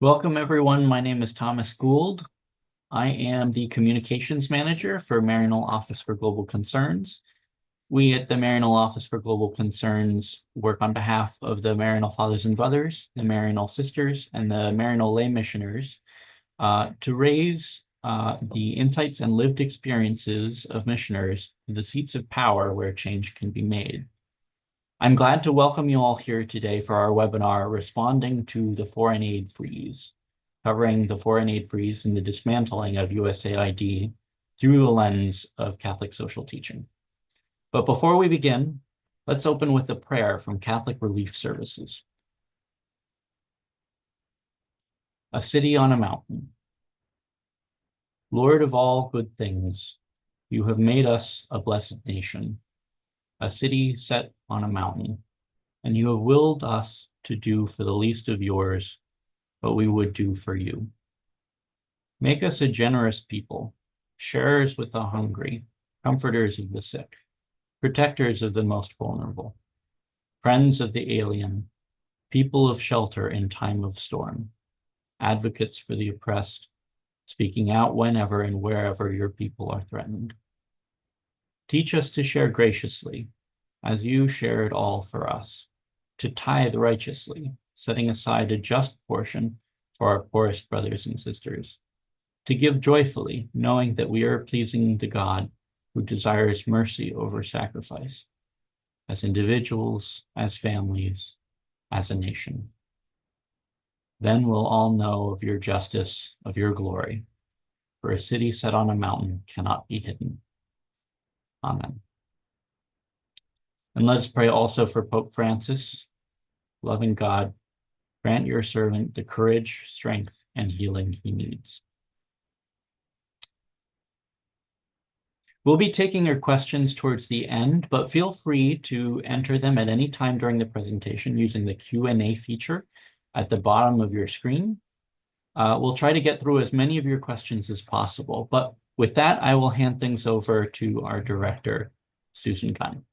Welcome, everyone. My name is Thomas Gould. I am the Communications Manager for Maryknoll Office for Global Concerns. We at the Maryknoll Office for Global Concerns work on behalf of the Maryknoll Fathers and Brothers, the Maryknoll Sisters, and the Maryknoll Lay Missioners to raise the insights and lived experiences of missioners to the seats of power where change can be made. I'm glad to welcome you all here today for our webinar, Responding to the Foreign Aid Freeze, covering the foreign aid freeze and the dismantling of USAID through the lens of Catholic social teaching. But before we begin, let's open with a prayer from Catholic Relief Services. A city on a mountain. Lord of all good things, you have made us a blessed nation, a city set on a mountain, and you have willed us to do for the least of yours what we would do for you. Make us a generous people, sharers with the hungry, comforters of the sick, protectors of the most vulnerable, friends of the alien, people of shelter in time of storm, advocates for the oppressed, speaking out whenever and wherever your people are threatened. Teach us to share graciously, as you shared all for us, to tithe righteously, setting aside a just portion for our poorest brothers and sisters, to give joyfully, knowing that we are pleasing the God who desires mercy over sacrifice, as individuals, as families, as a nation. Then we'll all know of your justice, of your glory, for a city set on a mountain cannot be hidden. Amen. And let us pray also for Pope Francis. Loving God, grant your servant the courage, strength, and healing he needs. We'll be taking your questions towards the end, but feel free to enter them at any time during the presentation using the Q&A feature at the bottom of your screen. We'll try to get through as many of your questions as possible, but with that, I will hand things over to our director, Susan Gunn.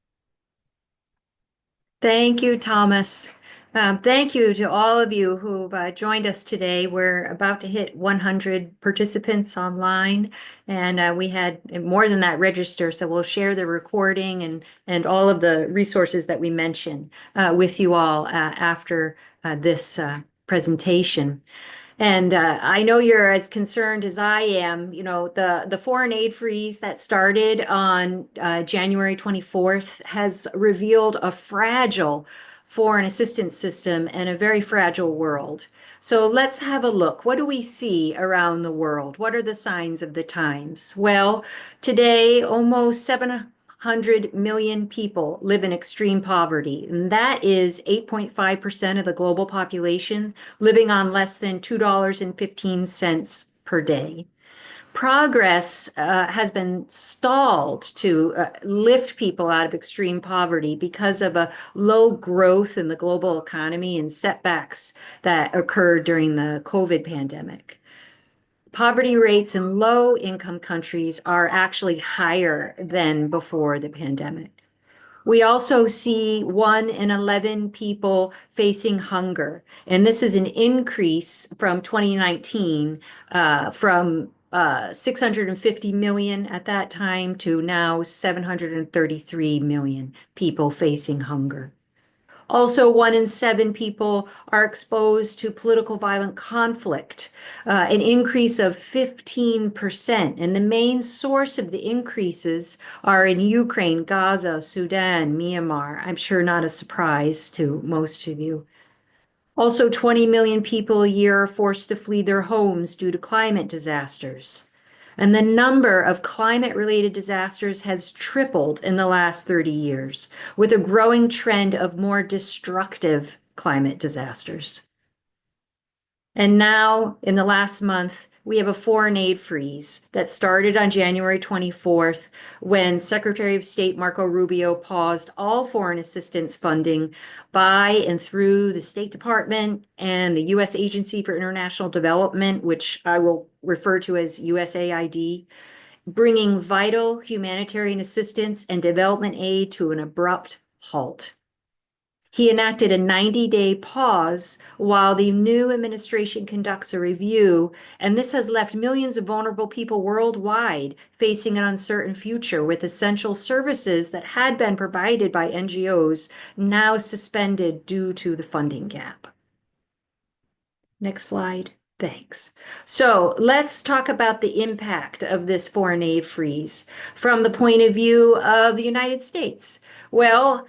Thank you, Thomas. Thank you to all of you who've joined us today. We're about to hit 100 participants online, and we had more than that register, so we'll share the recording and all of the resources that we mentioned with you all after this presentation. And I know you're as concerned as I am. You know, the foreign aid freeze that started on January 24th has revealed a fragile foreign assistance system and a very fragile world. So let's have a look. What do we see around the world? What are the signs of the times? Well, today, almost 700 million people live in extreme poverty, and that is 8.5% of the global population living on less than $2.15 per day. Progress has been stalled to lift people out of extreme poverty because of a low growth in the global economy and setbacks that occurred during the COVID pandemic. Poverty rates in low-income countries are actually higher than before the pandemic. We also see 1 in 11 people facing hunger, and this is an increase from 2019, from 650 million at that time to now 733 million people facing hunger. Also, 1 in 7 people are exposed to political violent conflict, an increase of 15%. And the main source of the increases are in Ukraine, Gaza, Sudan, Myanmar. I'm sure not a surprise to most of you. Also, 20 million people a year are forced to flee their homes due to climate disasters. And the number of climate-related disasters has tripled in the last 30 years, with a growing trend of more destructive climate disasters. And now, in the last month, we have a foreign aid freeze that started on January 24th when Secretary of State Marco Rubio paused all foreign assistance funding by and through the State Department and the U.S. Agency for International Development, which I will refer to as USAID, bringing vital humanitarian assistance and development aid to an abrupt halt. He enacted a 90-day pause while the new administration conducts a review, and this has left millions of vulnerable people worldwide facing an uncertain future with essential services that had been provided by NGOs now suspended due to the funding gap. Next slide. Thanks. So let's talk about the impact of this foreign aid freeze from the point of view of the United States. Well,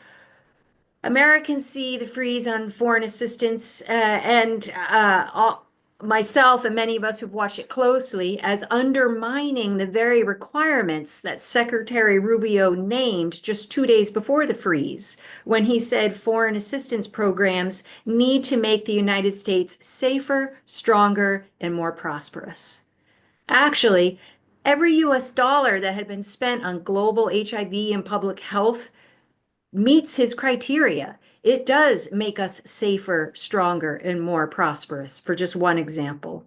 Americans see the freeze on foreign assistance myself and many of us who've watched it closely as undermining the very requirements that Secretary Rubio named just 2 days before the freeze, when he said foreign assistance programs need to make the United States safer, stronger, and more prosperous. Actually, every US dollar that had been spent on global HIV and public health meets his criteria. It does make us safer, stronger, and more prosperous, for just one example.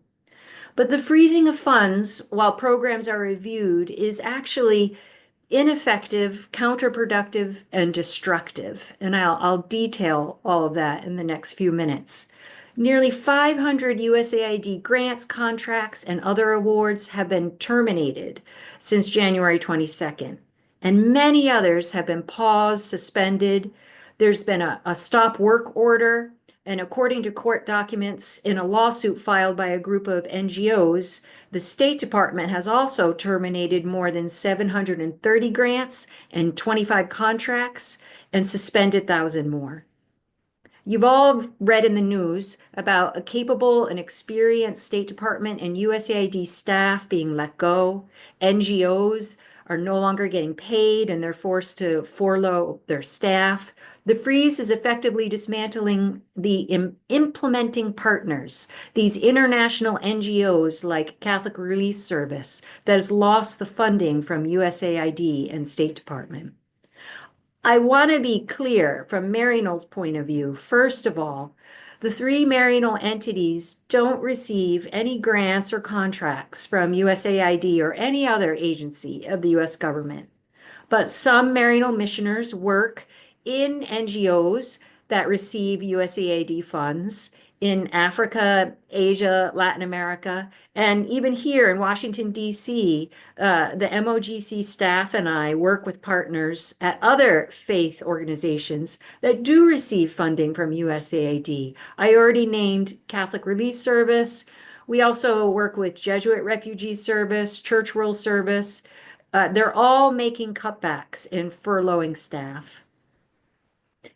But the freezing of funds while programs are reviewed is actually ineffective, counterproductive, and destructive. And I'll detail all of that in the next few minutes. Nearly 500 USAID grants, contracts, and other awards have been terminated since January 22nd, and many others have been paused, suspended. There's been a stop work order, and according to court documents in a lawsuit filed by a group of NGOs, the State Department has also terminated more than 730 grants and 25 contracts and suspended 1,000 more. You've all read in the news about a capable and experienced State Department and USAID staff being let go. NGOs are no longer getting paid and they're forced to furlough their staff. The freeze is effectively dismantling the implementing partners, these international NGOs like Catholic Relief Service that has lost the funding from USAID and State Department. I want to be clear from Maryknoll's point of view. First of all, the three Maryknoll entities don't receive any grants or contracts from USAID or any other agency of the US government. But some Maryknoll missioners work in NGOs that receive USAID funds in Africa, Asia, Latin America, and even here in Washington, D.C., the MOGC staff and I work with partners at other faith organizations that do receive funding from USAID. I already named Catholic Relief Service. We also work with Jesuit Refugee Service, Church World Service. They're all making cutbacks in furloughing staff.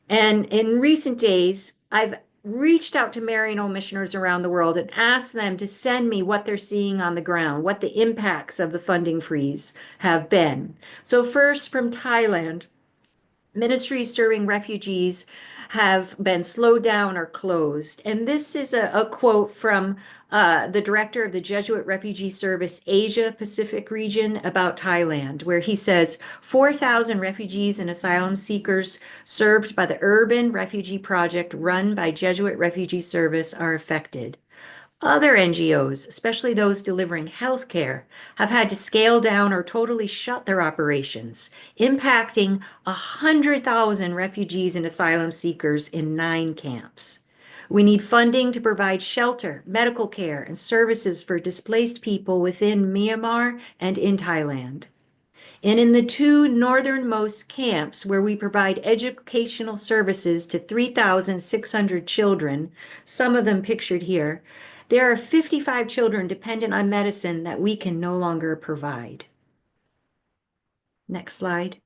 And in recent days, I've reached out to Maryknoll missioners around the world and asked them to send me what they're seeing on the ground, what the impacts of the funding freeze have been. So first from Thailand, ministries serving refugees have been slowed down or closed. And this is a quote from the director of the Jesuit Refugee Service Asia Pacific region about Thailand, where he says 4,000 refugees and asylum seekers served by the Urban Refugee Project run by Jesuit Refugee Service are affected. Other NGOs, especially those delivering health care, have had to scale down or totally shut their operations, impacting 100,000 refugees and asylum seekers in 9 camps. We need funding to provide shelter, medical care, and services for displaced people within Myanmar and in Thailand. And in the 2 northernmost camps where we provide educational services to 3,600 children, some of them pictured here, there are 55 children dependent on medicine that we can no longer provide. Next slide.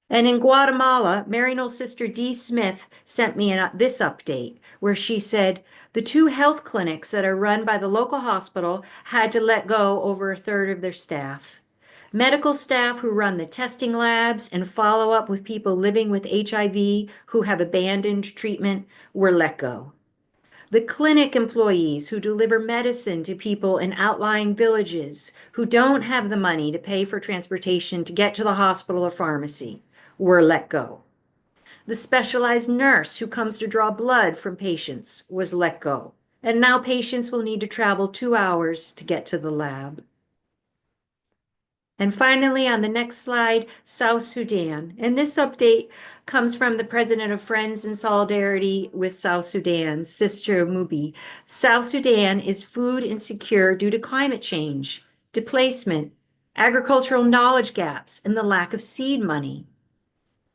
And in Guatemala, Maryknoll's sister Dee Smith sent me this update where she said the 2 health clinics that are run by the local hospital had to let go over 1/3 of their staff. Medical staff who run the testing labs and follow up with people living with HIV who have abandoned treatment were let go. The clinic employees who deliver medicine to people in outlying villages who don't have the money to pay for transportation to get to the hospital or pharmacy were let go. The specialized nurse who comes to draw blood from patients was let go. And now patients will need to travel 2 hours to get to the lab. And finally, on the next slide, South Sudan. And this update comes from the president of Friends in Solidarity with South Sudan, Sister Mubi. South Sudan is food insecure due to climate change, displacement, agricultural knowledge gaps, and the lack of seed money.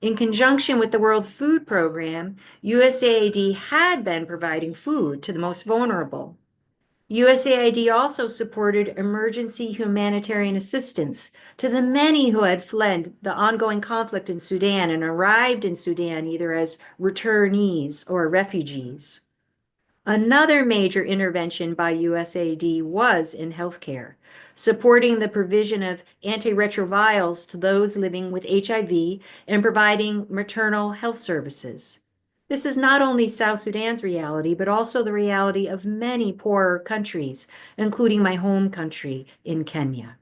In conjunction with the World Food Program, USAID had been providing food to the most vulnerable. USAID also supported emergency humanitarian assistance to the many who had fled the ongoing conflict in Sudan and arrived in Sudan either as returnees or refugees. Another major intervention by USAID was in healthcare, supporting the provision of antiretrovirals to those living with HIV and providing maternal health services. This is not only South Sudan's reality, but also the reality of many poorer countries, including my home country in Kenya.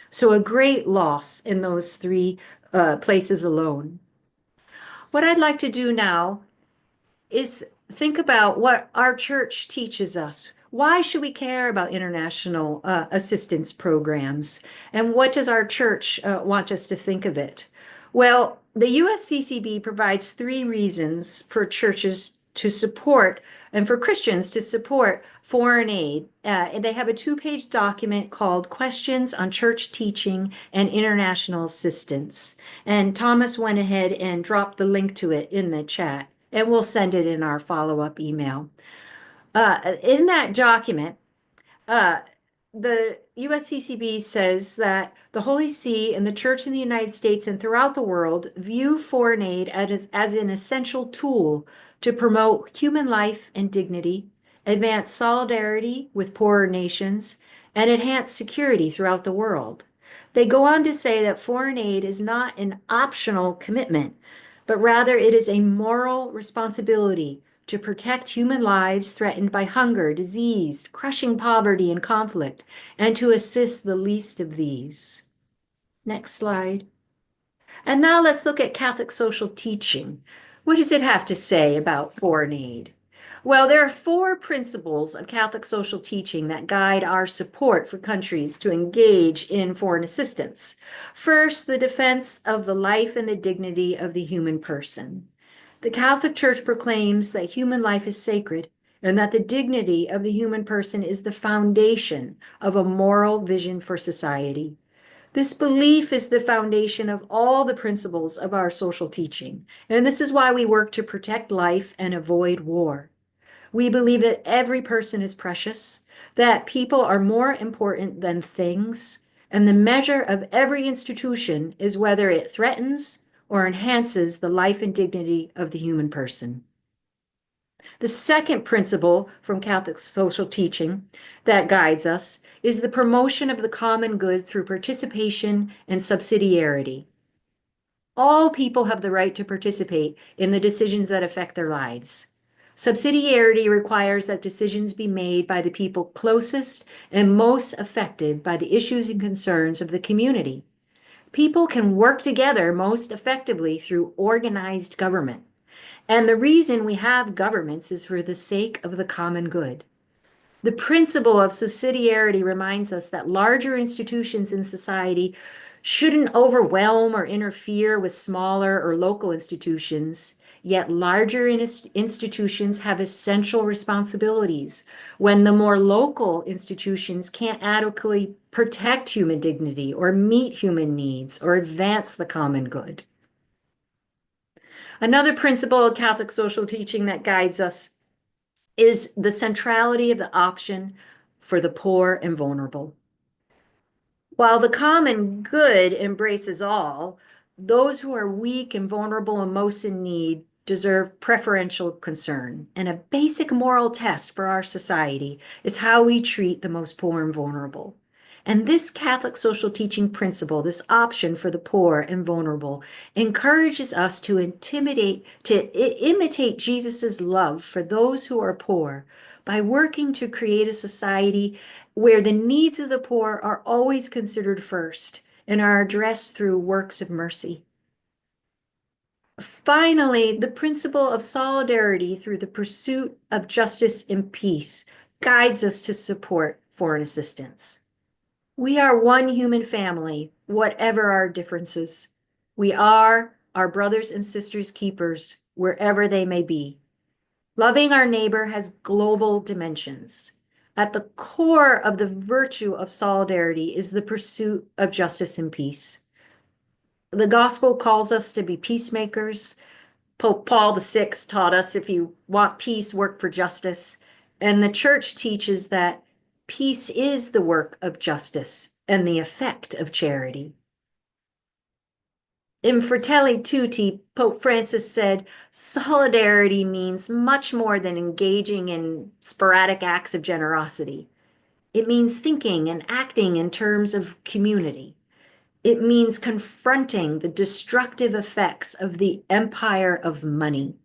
So a great loss in those three places alone. What I'd like to do now is think about what our church teaches us. Why should we care about international assistance programs? And what does our church want us to think of it? Well, the USCCB provides 3 reasons for churches to support and for Christians to support foreign aid. And they have a 2-page document called Questions on Church Teaching and International Assistance. And Thomas went ahead and dropped the link to it in the chat, and we'll send it in our follow-up email. In that document, the USCCB says that the Holy See and the Church in the United States and throughout the world view foreign aid as an essential tool to promote human life and dignity, advance solidarity with poorer nations, and enhance security throughout the world. They go on to say that foreign aid is not an optional commitment, but rather it is a moral responsibility to protect human lives threatened by hunger, disease, crushing poverty, and conflict, and to assist the least of these. Next slide. And now let's look at Catholic social teaching. What does it have to say about foreign aid? Well, there are 4 principles of Catholic social teaching that guide our support for countries to engage in foreign assistance. First, the defense of the life and the dignity of the human person. The Catholic Church proclaims that human life is sacred and that the dignity of the human person is the foundation of a moral vision for society. This belief is the foundation of all the principles of our social teaching, and this is why we work to protect life and avoid war. We believe that every person is precious, that people are more important than things, and the measure of every institution is whether it threatens or enhances the life and dignity of the human person. The second principle from Catholic social teaching that guides us is the promotion of the common good through participation and subsidiarity. All people have the right to participate in the decisions that affect their lives. Subsidiarity requires that decisions be made by the people closest and most affected by the issues and concerns of the community. People can work together most effectively through organized government. And the reason we have governments is for the sake of the common good. The principle of subsidiarity reminds us that larger institutions in society shouldn't overwhelm or interfere with smaller or local institutions, yet larger institutions have essential responsibilities when the more local institutions can't adequately protect human dignity or meet human needs or advance the common good. Another principle of Catholic social teaching that guides us is the centrality of the option for the poor and vulnerable. While the common good embraces all, those who are weak and vulnerable and most in need deserve preferential concern. And a basic moral test for our society is how we treat the most poor and vulnerable. And this Catholic social teaching principle, this option for the poor and vulnerable, encourages us to imitate Jesus's love for those who are poor by working to create a society where the needs of the poor are always considered first and are addressed through works of mercy. Finally, the principle of solidarity through the pursuit of justice and peace guides us to support foreign assistance. We are one human family, whatever our differences. We are our brothers and sisters' keepers, wherever they may be. Loving our neighbor has global dimensions. At the core of the virtue of solidarity is the pursuit of justice and peace. The gospel calls us to be peacemakers. Pope Paul VI taught us if you want peace, work for justice. And the church teaches that peace is the work of justice and the effect of charity. In Fratelli Tutti, Pope Francis said, solidarity means much more than engaging in sporadic acts of generosity. It means thinking and acting in terms of community. It means confronting the destructive effects of the empire of money.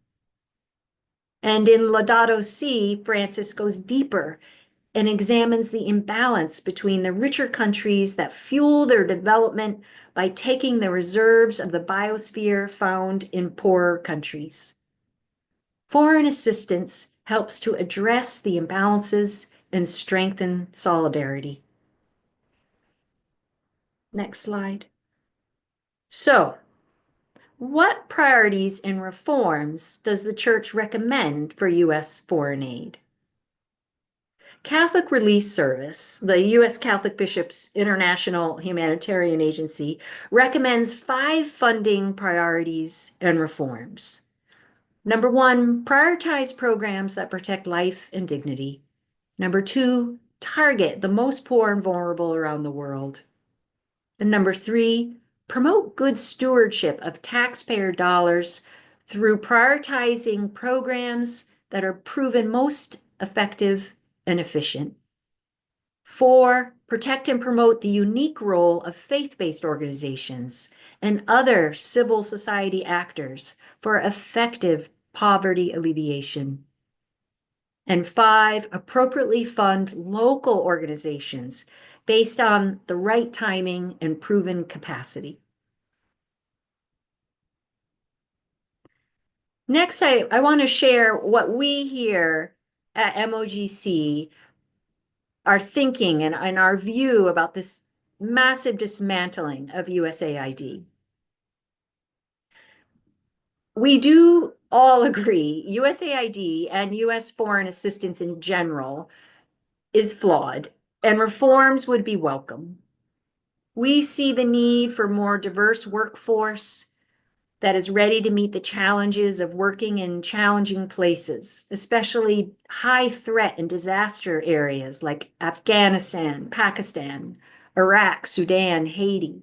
And in Laudato Si, Francis goes deeper and examines the imbalance between the richer countries that fuel their development by taking the reserves of the biosphere found in poorer countries. Foreign assistance helps to address the imbalances and strengthen solidarity. Next slide. So, what priorities and reforms does the Church recommend for U.S. foreign aid? Catholic Relief Service, the U.S. Catholic Bishops' International Humanitarian Agency, recommends 5 funding priorities and reforms. Number 1, prioritize programs that protect life and dignity. Number 2, target the most poor and vulnerable around the world. And number 3, promote good stewardship of taxpayer dollars through prioritizing programs that are proven most effective and efficient. 4, protect and promote the unique role of faith-based organizations and other civil society actors for effective poverty alleviation. And 5, appropriately fund local organizations based on the right timing and proven capacity. Next, I want to share what we here at MOGC are thinking and our view about this massive dismantling of USAID. We do all agree USAID and US foreign assistance in general is flawed and reforms would be welcome. We see the need for more diverse workforce that is ready to meet the challenges of working in challenging places, especially high threat and disaster areas like Afghanistan, Pakistan, Iraq, Sudan, Haiti.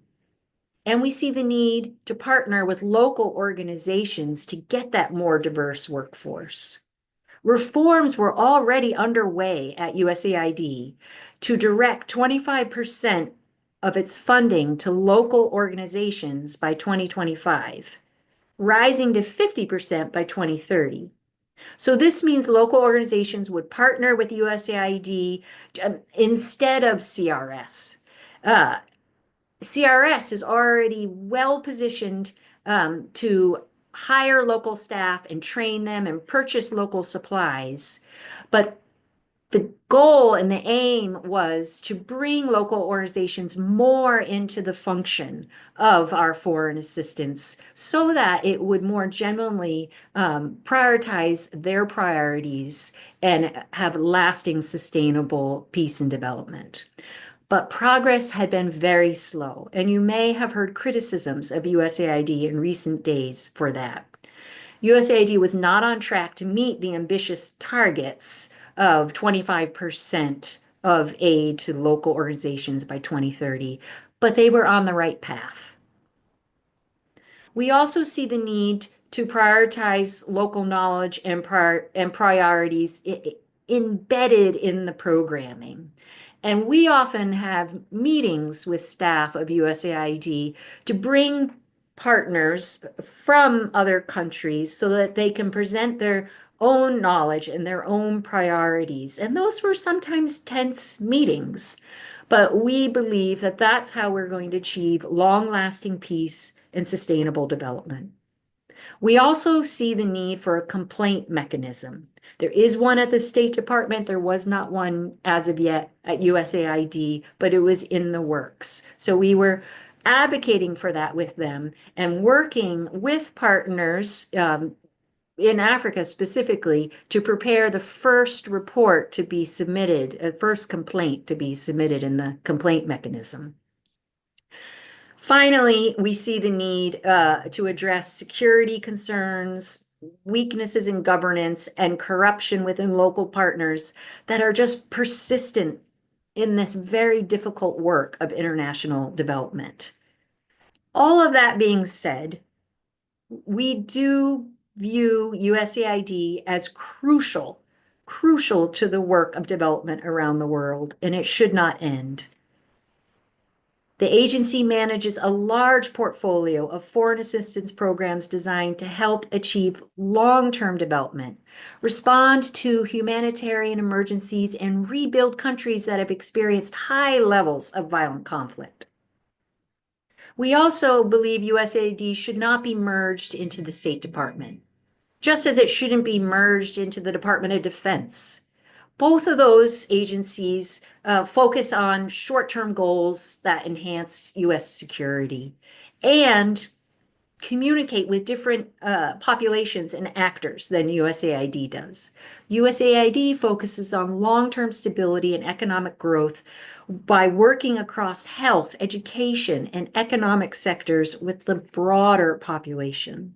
And we see the need to partner with local organizations to get that more diverse workforce. Reforms were already underway at USAID to direct 25% of its funding to local organizations by 2025, rising to 50% by 2030. So this means local organizations would partner with USAID instead of CRS. CRS is already well positioned to hire local staff and train them and purchase local supplies. But the goal and the aim was to bring local organizations more into the function of our foreign assistance so that it would more genuinely prioritize their priorities and have lasting, sustainable peace and development. But progress had been very slow, and you may have heard criticisms of USAID in recent days for that. USAID was not on track to meet the ambitious targets of 25% of aid to local organizations by 2030, but they were on the right path. We also see the need to prioritize local knowledge and priorities embedded in the programming. And we often have meetings with staff of USAID to bring partners from other countries so that they can present their own knowledge and their own priorities. And those were sometimes tense meetings, but we believe that that's how we're going to achieve long-lasting peace and sustainable development. We also see the need for a complaint mechanism There is one at the State Department. There was not one as of yet at USAID, but it was in the works. So we were advocating for that with them and working with partners in Africa specifically to prepare the first report to be submitted, a first complaint to be submitted in the complaint mechanism. Finally, we see the need to address security concerns, weaknesses in governance, and corruption within local partners that are just persistent in this very difficult work of international development. All of that being said, we do view USAID as crucial to the work of development around the world, and it should not end. The agency manages a large portfolio of foreign assistance programs designed to help achieve long-term development, respond to humanitarian emergencies, and rebuild countries that have experienced high levels of violent conflict. We also believe USAID should not be merged into the State Department, just as it shouldn't be merged into the Department of Defense. Both of those agencies focus on short-term goals that enhance U.S. security and communicate with different populations and actors than USAID does. USAID focuses on long-term stability and economic growth by working across health, education, and economic sectors with the broader population.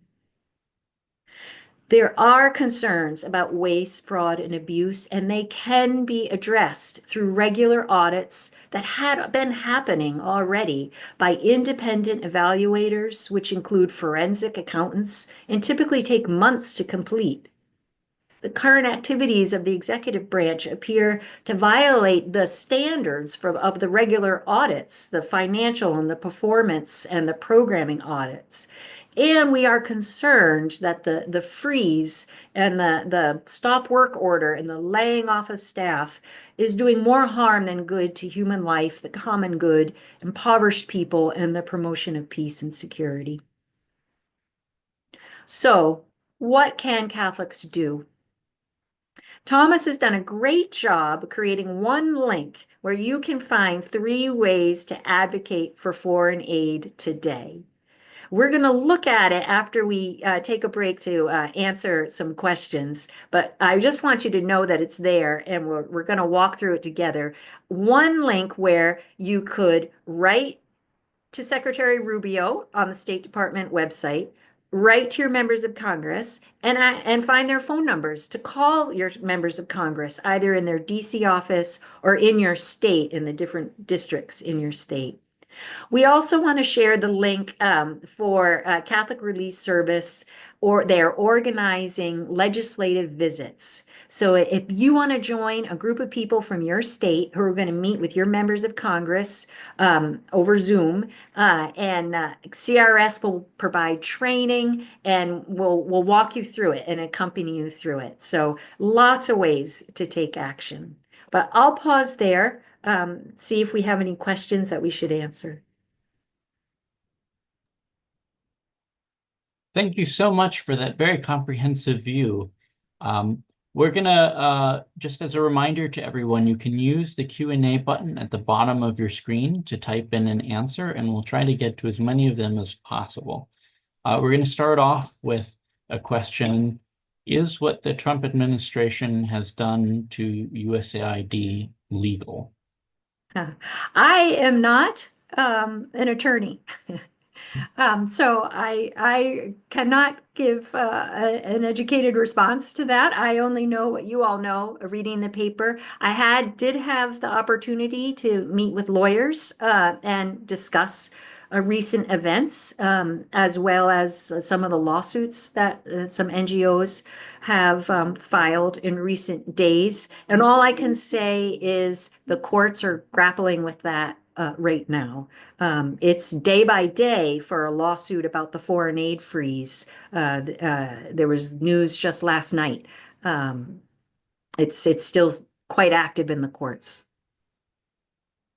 There are concerns about waste, fraud, and abuse, and they can be addressed through regular audits that had been happening already by independent evaluators, which include forensic accountants and typically take months to complete. The current activities of the executive branch appear to violate the standards of the regular audits, the financial and the performance and the programming audits. And we are concerned that the freeze and the stop work order and the laying off of staff is doing more harm than good to human life, the common good, impoverished people, and the promotion of peace and security. So, what can Catholics do? Thomas has done a great job creating one link where you can find 3 ways to advocate for foreign aid today. We're going to look at it after we take a break to answer some questions, but I just want you to know that it's there and we're going to walk through it together. One link where you could write to Secretary Rubio on the State Department website, write to your members of Congress, and find their phone numbers to call your members of Congress, either in their DC office or in your state, in the different districts in your state. We also want to share the link for Catholic Relief Service, or they're organizing legislative visits. So if you want to join a group of people from your state who are going to meet with your members of Congress over Zoom, and CRS will provide training and we'll walk you through it and accompany you through it. So lots of ways to take action. But I'll pause there, see if we have any questions that we should answer. Thank you so much for that very comprehensive view. We're gonna, just as a reminder to everyone, you can use the Q&A button at the bottom of your screen to type in an answer, and we'll try to get to as many of them as possible. We're gonna start off with a question: is what the Trump administration has done to USAID legal? I am not an attorney. So I cannot give an educated response to that. I only know what you all know, reading the paper. I did have the opportunity to meet with lawyers and discuss recent events, as well as some of the lawsuits that some NGOs have filed in recent days. And all I can say is the courts are grappling with that right now. It's day by day for a lawsuit about the foreign aid freeze. There was news just last night. It's still quite active in the courts.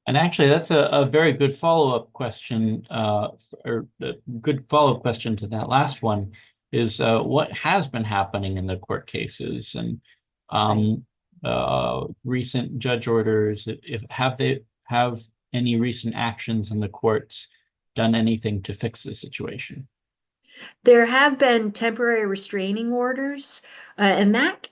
And actually, that's a very good follow-up question, or a good follow-up question to that last one, is what has been happening in the court cases, and Right. Recent judge orders, if have any recent actions in the courts done anything to fix the situation? There have been temporary restraining orders, and that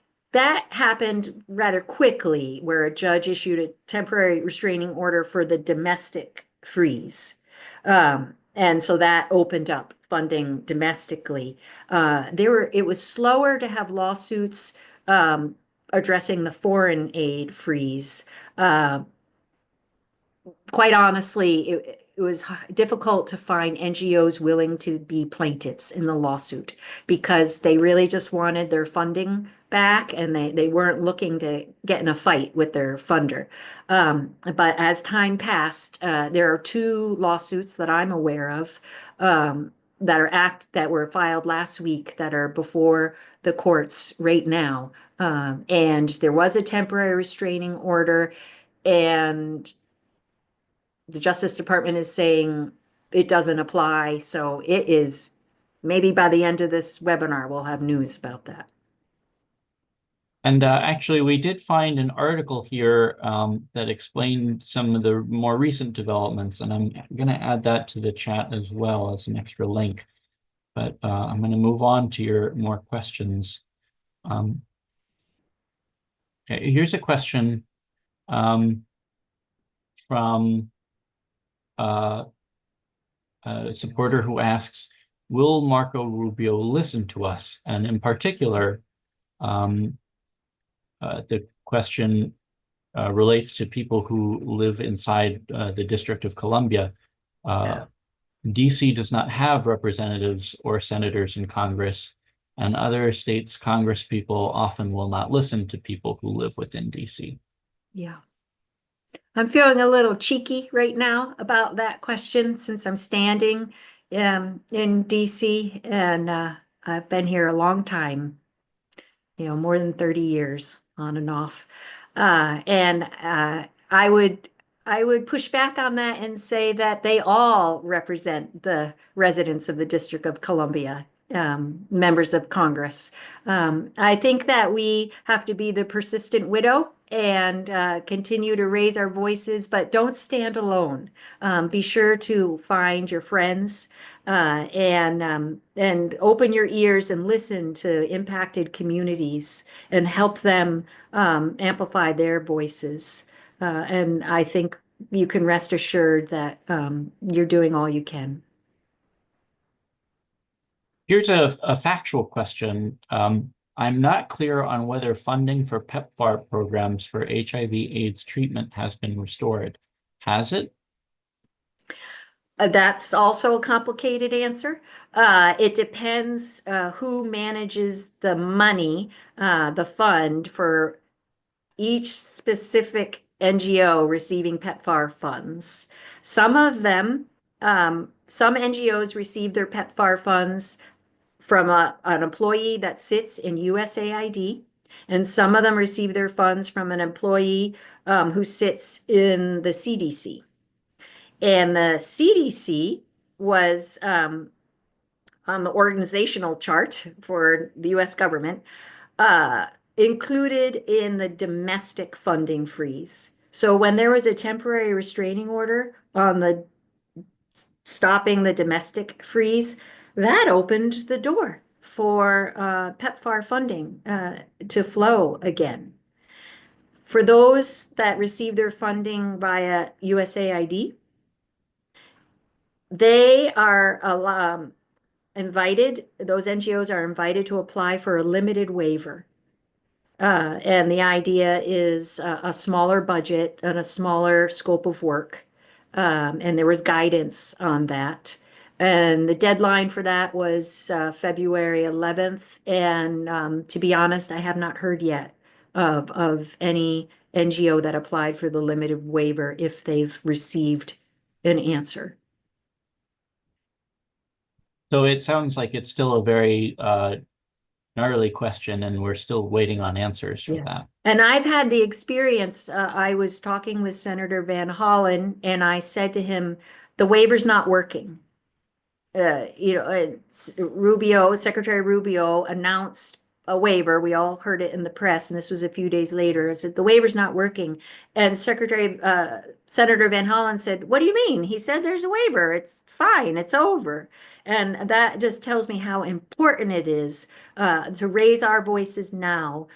happened rather quickly, where a judge issued a temporary restraining order for the domestic freeze. And so that opened up funding domestically. It was slower to have lawsuits addressing the foreign aid freeze. Uh, Quite honestly, it was difficult to find NGOs willing to be plaintiffs in the lawsuit because they really just wanted their funding back and they weren't looking to get in a fight with their funder. But as time passed, there are two lawsuits that I'm aware of that were filed last week that are before the courts right now. And there was a temporary restraining order, and the Justice Department is saying it doesn't apply. So it is, maybe by the end of this webinar, we'll have news about that. And actually, we did find an article here that explained some of the more recent developments, and I'm going to add that to the chat as well as an extra link. But I'm going to move on to your more questions. Okay, here's a question from a supporter who asks, will Marco Rubio listen to us? And in particular, the question relates to people who live inside the District of Columbia. DC does not have representatives or senators in Congress, and other states' Congress people often will not listen to people who live within DC. Yeah. I'm feeling a little cheeky right now about that question since I'm standing in DC, and I've been here a long time, more than 30 years on and off. And I would push back on that and say that they all represent the residents of the District of Columbia, members of Congress. I think that we have to be the persistent widow and continue to raise our voices, but don't stand alone. Be sure to find your friends and open your ears and listen to impacted communities and help them amplify their voices. And I think you can rest assured that you're doing all you can. Here's a factual question. I'm not clear on whether funding for PEPFAR programs for HIV/AIDS treatment has been restored. Has it? That's also a complicated answer. It depends who manages the money, the fund for each specific NGO receiving PEPFAR funds. Some of them, some NGOs receive their PEPFAR funds from an employee that sits in USAID, and some of them receive their funds from an employee who sits in the CDC. And the CDC was on the organizational chart for the US government, uh, included in the domestic funding freeze. So when there was a temporary restraining order on the stopping the domestic freeze, that opened the door for PEPFAR funding to flow again. For those that receive their funding via USAID, they are invited, those NGOs are invited to apply for a limited waiver. And the idea is a smaller budget and a smaller scope of work. And there was guidance on that. And the deadline for that was February 11th. And to be honest, I have not heard yet of any NGO that applied for the limited waiver if they've received an answer. So it sounds like it's still a very gnarly question, and we're still waiting on answers for that. And I've had the experience, I was talking with Senator Van Hollen, and I said to him, the waiver's not working. Secretary Rubio announced a waiver. We all heard it in the press, and this was a few days later. It said the waiver's not working. And Senator Van Hollen said, "What do you mean?" He said, "There's a waiver. It's fine. It's over." And that just tells me how important it is to raise our voices now,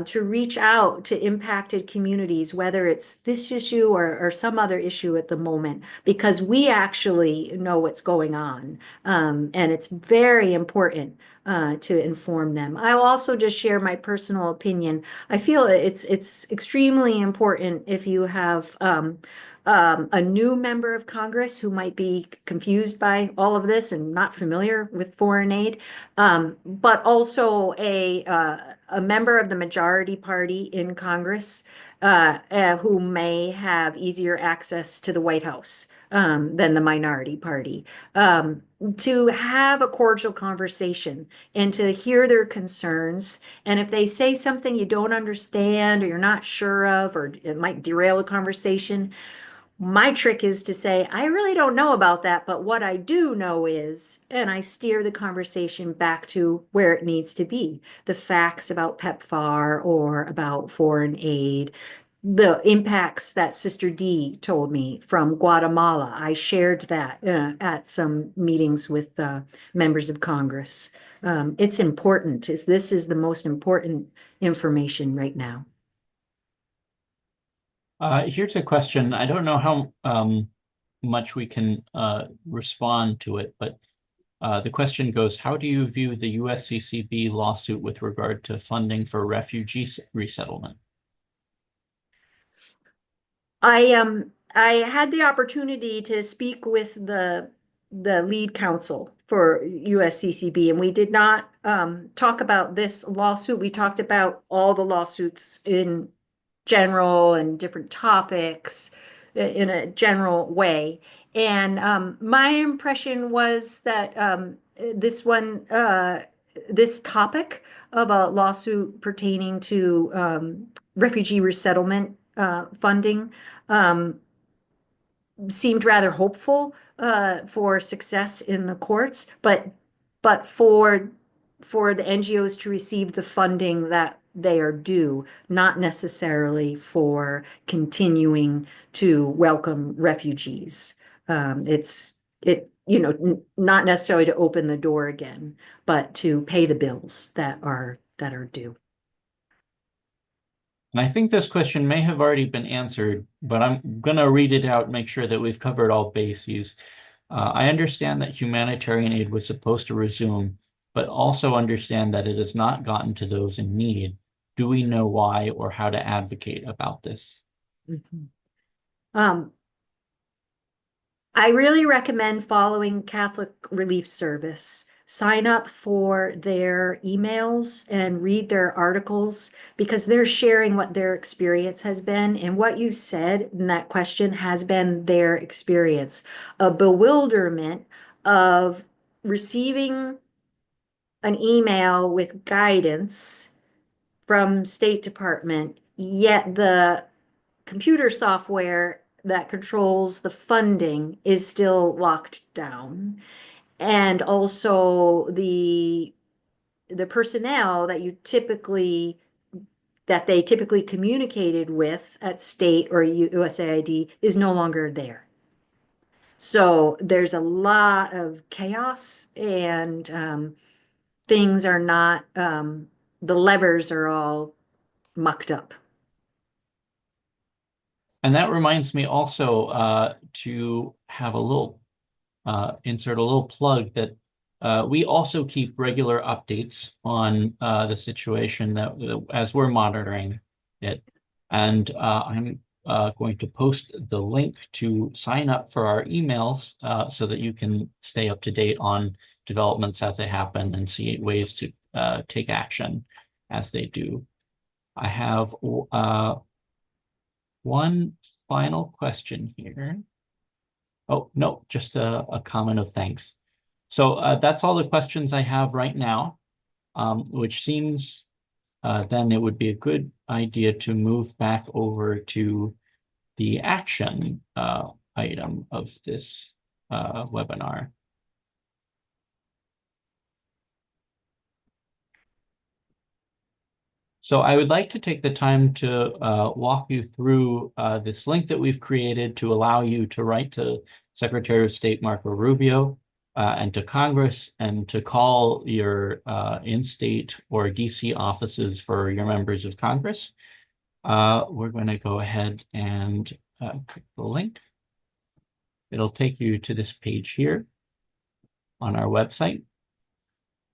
to reach out to impacted communities, whether it's this issue or some other issue at the moment, because we actually know what's going on. And it's very important to inform them. I'll also just share my personal opinion. I feel it's extremely important if you have a new member of Congress who might be confused by all of this and not familiar with foreign aid, but also a member of the majority party in Congress who may have easier access to the White House than the minority party. To have a cordial conversation and to hear their concerns. And if they say something you don't understand or you're not sure of, or it might derail the conversation, my trick is to say, I really don't know about that, but what I do know is, and I steer the conversation back to where it needs to be, the facts about PEPFAR or about foreign aid, the impacts that Sister D told me from Guatemala. I shared that at some meetings with members of Congress. It's important. This is the most important information right now. Here's a question. I don't know how much we can respond to it, but the question goes, how do you view the USCCB lawsuit with regard to funding for refugee resettlement? I had the opportunity to speak with the lead counsel for USCCB, and we did not talk about this lawsuit. We talked about all the lawsuits in general and different topics in a general way. And my impression was that this topic of a lawsuit pertaining to refugee resettlement funding seemed rather hopeful for success in the courts, but for the NGOs to receive the funding that they are due, not necessarily for continuing to welcome refugees. Not necessarily to open the door again, but to pay the bills that are due. And I think this question may have already been answered, but I'm going to read it out and make sure that we've covered all bases. I understand that humanitarian aid was supposed to resume, but also understand that it has not gotten to those in need. Do we know why or how to advocate about this? I really recommend following Catholic Relief Service. Sign up for their emails and read their articles because they're sharing what their experience has been. And what you said in that question has been their experience. A bewilderment of receiving an email with guidance from State Department, yet the computer software that controls the funding is still locked down. And also the personnel that they typically communicated with at state or USAID is no longer there. So there's a lot of chaos and things are not, the levers are all mucked up. And that reminds me also to have a little insert a little plug that we also keep regular updates on the situation that as we're monitoring it. And I'm going to post the link to sign up for our emails so that you can stay up to date on developments as they happen and see ways to take action as they do. I have one final question here. Oh, no, just a comment of thanks. So that's all the questions I have right now, which seems then it would be a good idea to move back over to the action item of this webinar. So I would like to take the time to walk you through this link that we've created to allow you to write to Secretary of State Marco Rubio and to Congress and to call your in-state or DC offices for your members of Congress. We're going to go ahead and click the link. It'll take you to this page here on our website.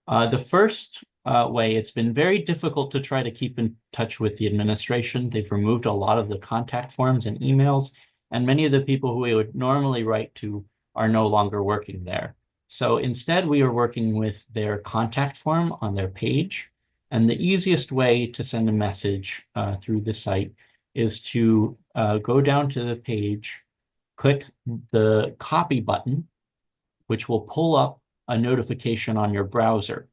The first way, it's been very difficult to try to keep in touch with the administration. They've removed a lot of the contact forms and emails, and many of the people who we would normally write to are no longer working there. So instead, we are working with their contact form on their page. And the easiest way to send a message through the site is to go down to the page, click the copy button, which will pull up a notification on your browser.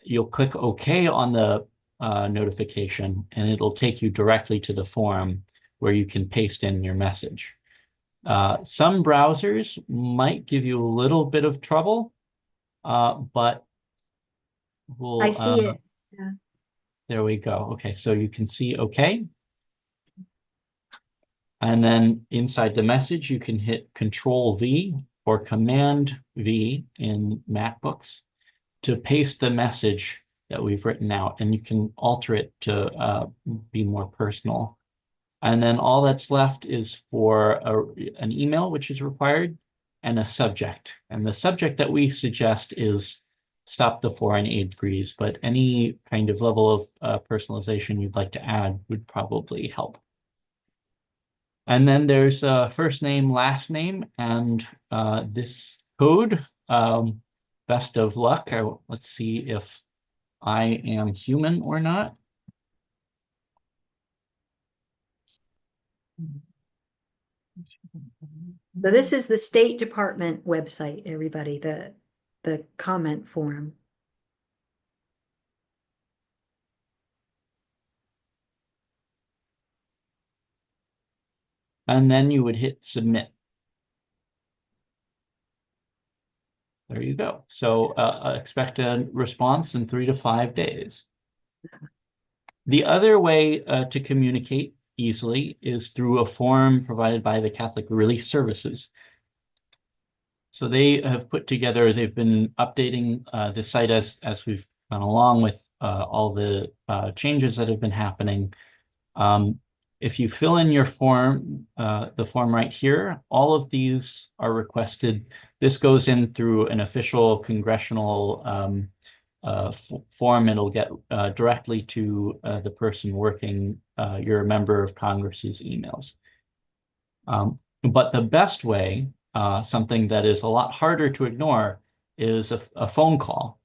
You'll click OK on the notification, and it'll take you directly to the form where you can paste in your message. Some browsers might give you a little bit of trouble, but we'll. I see it. Yeah. There we go. Okay, so you can see OK. And then inside the message, you can hit Control V or Command V in MacBooks to paste the message that we've written out, and you can alter it to be more personal. And then all that's left is for an email, which is required, and a subject. And the subject that we suggest is stop the foreign aid freeze, but any kind of level of personalization you'd like to add would probably help. And then there's first name, last name, and this code. Best of luck. Let's see if I am human or not. So this is the State Department website, everybody, the comment form. And then you would hit submit. There you go. So expect a response in 3 to 5 days. The other way to communicate easily is through a form provided by the Catholic Relief Services. So they have put together, they've been updating the site as we've gone along with all the changes that have been happening. If you fill in your form, the form right here, all of these are requested. This goes in through an official congressional form. It'll get directly to the person working your member of Congress's emails. But the best way, something that is a lot harder to ignore, is a phone call.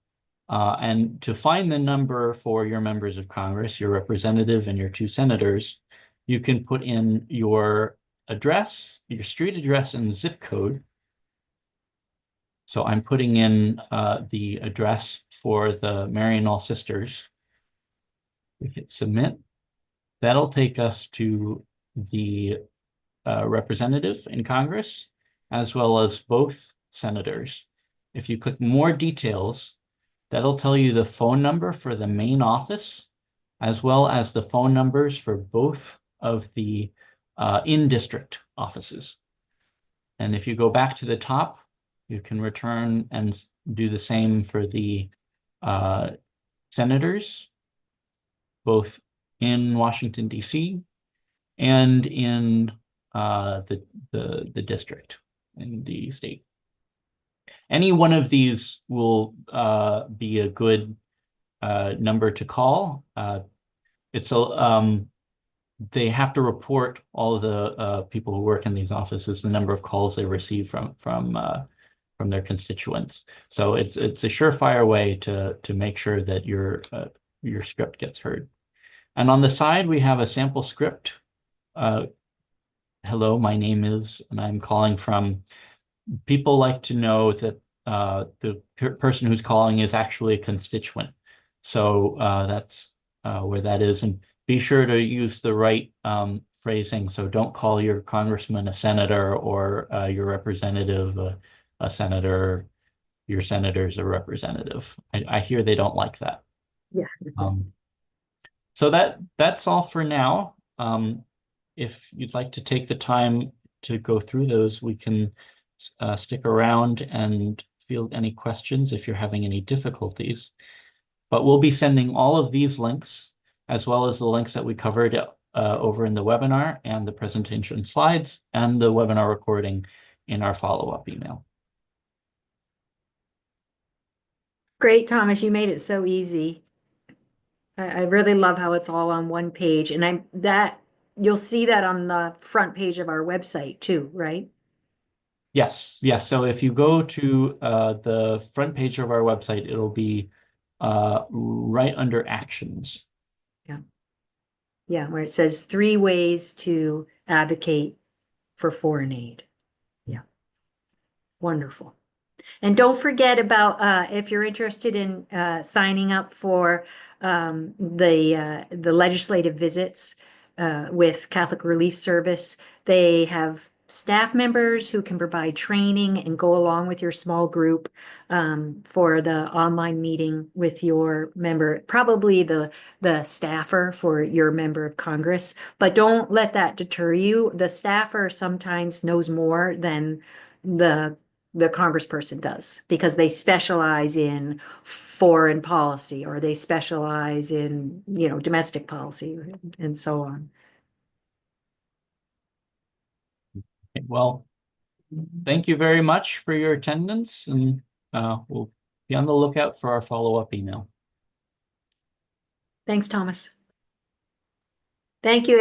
And to find the number for your members of Congress, your representative and your 2 senators, you can put in your address, your street address and zip code. So I'm putting in the address for the Maryknoll sisters. We hit submit. That'll take us to the representative in Congress, as well as both senators. If you click more details, that'll tell you the phone number for the main office, as well as the phone numbers for both of the in-district offices. And if you go back to the top, you can return and do the same for the senators, both in Washington, D.C. and in the district in the state. Any one of these will be a good number to call. They have to report all of the people who work in these offices, the number of calls they receive from their constituents. So it's a surefire way to make sure that your script gets heard. And on the side, we have a sample script. Hello, my name is, and I'm calling from. People like to know that the person who's calling is actually a constituent. So that's where that is. And be sure to use the right phrasing. So don't call your congressman a senator or your representative a senator, your senator's a representative. I hear they don't like that. Yeah. So that's all for now. If you'd like to take the time to go through those, we can stick around and field any questions if you're having any difficulties. But we'll be sending all of these links, as well as the links that we covered over in the webinar and the presentation slides and the webinar recording in our follow-up email. Great, Thomas, you made it so easy. I really love how it's all on one page, and you'll see that on the front page of our website too, right? Yes, yes. So if you go to the front page of our website, it'll be right under actions. Yeah. Yeah, where it says 3 ways to advocate for foreign aid. Yeah. Wonderful. And don't forget about if you're interested in signing up for the legislative visits with Catholic Relief Service. They have staff members who can provide training and go along with your small group for the online meeting with your member, probably the staffer for your member of Congress. But don't let that deter you. The staffer sometimes knows more than the congressperson does, because they specialize in foreign policy, or they specialize in, domestic policy and so on. Well, thank you very much for your attendance, and we'll be on the lookout for our follow-up email. Thanks, Thomas. Thank you.